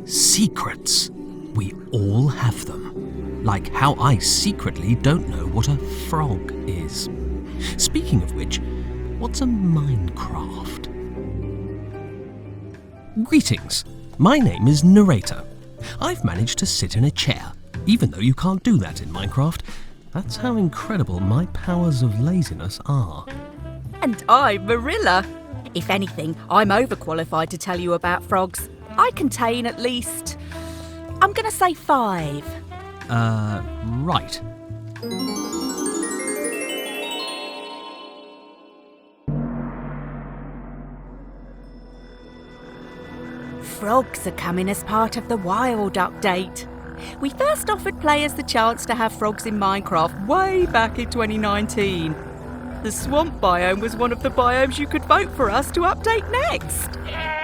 Secrets. We all have them. Like how I secretly don't know what a frog is. Speaking of which, what's a Minecraft? Greetings. My name is Narrator. I've managed to sit in a chair, even though you can't do that in Minecraft. That's how incredible my powers of laziness are. And I'm Marilla. If anything, I'm overqualified to tell you about frogs. I contain at least, I'm going to say 5. Right. Frogs are coming as part of the Wild update. We first offered players the chance to have frogs in Minecraft way back in 2019. The swamp biome was one of the biomes you could vote for us to update next.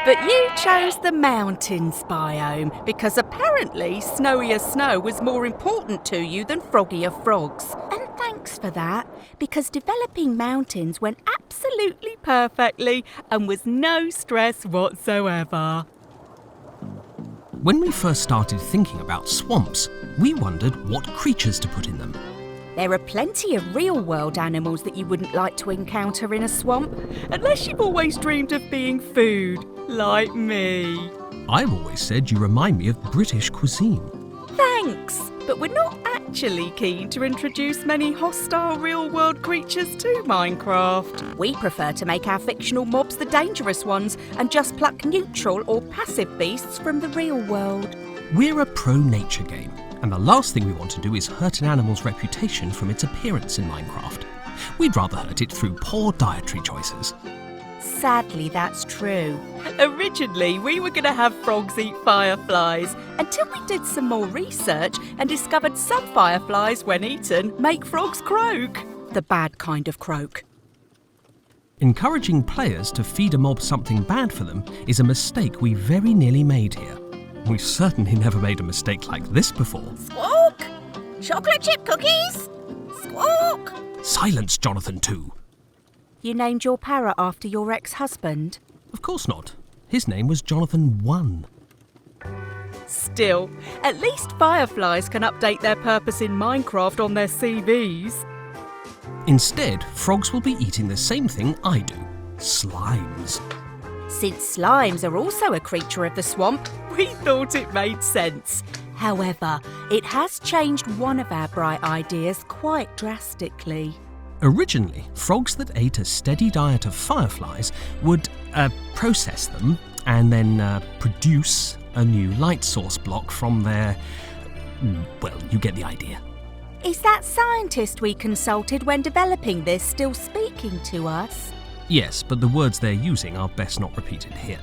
But you chose the mountains biome because apparently snowier snow was more important to you than froggier frogs. And thanks for that, because developing mountains went absolutely perfectly and was no stress whatsoever. When we first started thinking about swamps, we wondered what creatures to put in them. There are plenty of real-world animals that you wouldn't like to encounter in a swamp, unless you've always dreamed of being food, like me. I've always said you remind me of British cuisine. Thanks, but we're not actually keen to introduce many hostile real-world creatures to Minecraft. We prefer to make our fictional mobs the dangerous ones and just pluck neutral or passive beasts from the real world. We're a pro-nature game, and the last thing we want to do is hurt an animal's reputation from its appearance in Minecraft. We'd rather hurt it through poor dietary choices. Sadly, that's true. Originally, we were going to have frogs eat fireflies, until we did some more research and discovered some fireflies, when eaten, make frogs croak. The bad kind of croak. Encouraging players to feed a mob something bad for them is a mistake we very nearly made here. We certainly never made a mistake like this before. Squawk! Chocolate chip cookies! Squawk! Silence, Jonathan 2. You named your parrot after your ex-husband? Of course not. His name was Jonathan 1. Still, at least fireflies can update their purpose in Minecraft on their CVs. Instead, frogs will be eating the same thing I do. Slimes. Since slimes are also a creature of the swamp, we thought it made sense. However, it has changed one of our bright ideas quite drastically. Originally, frogs that ate a steady diet of fireflies would process them and then produce a new light source block from their... well, you get the idea. Is that scientist we consulted when developing this still speaking to us? Yes, but the words they're using are best not repeated here.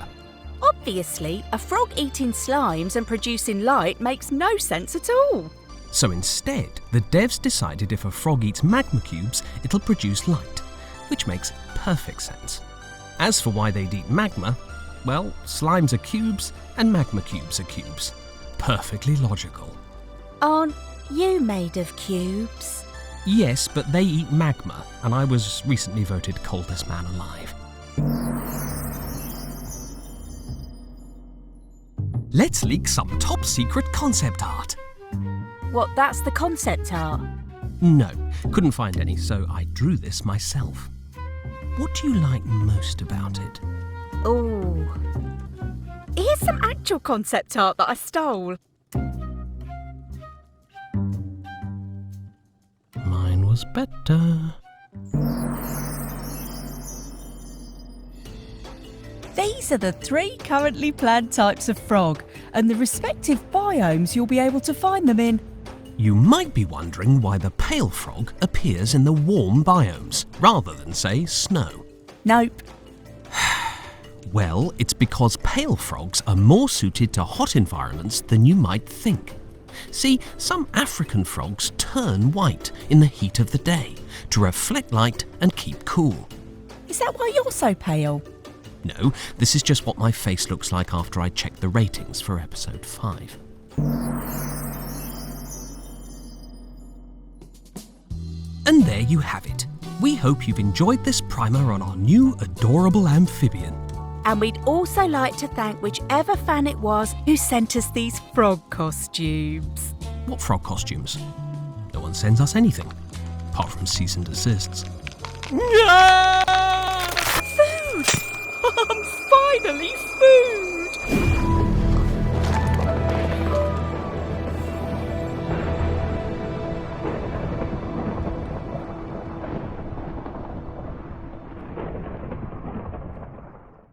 Obviously, a frog eating slimes and producing light makes no sense at all. So instead, the devs decided if a frog eats magma cubes, it'll produce light, which makes perfect sense. As for why they'd eat magma, well, slimes are cubes and magma cubes are cubes. Perfectly logical. Aren't you made of cubes? Yes, but they eat magma, and I was recently voted coldest man alive. Let's leak some top secret concept art. What, that's the concept art? No, couldn't find any, so I drew this myself. What do you like most about it? Ooh. Here's some actual concept art that I stole. Mine was better. These are the 3 currently planned types of frog, and the respective biomes you'll be able to find them in. You might be wondering why the pale frog appears in the warm biomes, rather than, say, snow. Nope. Well, it's because pale frogs are more suited to hot environments than you might think. See, some African frogs turn white in the heat of the day to reflect light and keep cool. Is that why you're so pale? No, this is just what my face looks like after I check the ratings for episode 5. And there you have it. We hope you've enjoyed this primer on our new adorable amphibian. And we'd also like to thank whichever fan it was who sent us these frog costumes. What frog costumes? No one sends us anything, apart from cease and desists. Food! Finally food!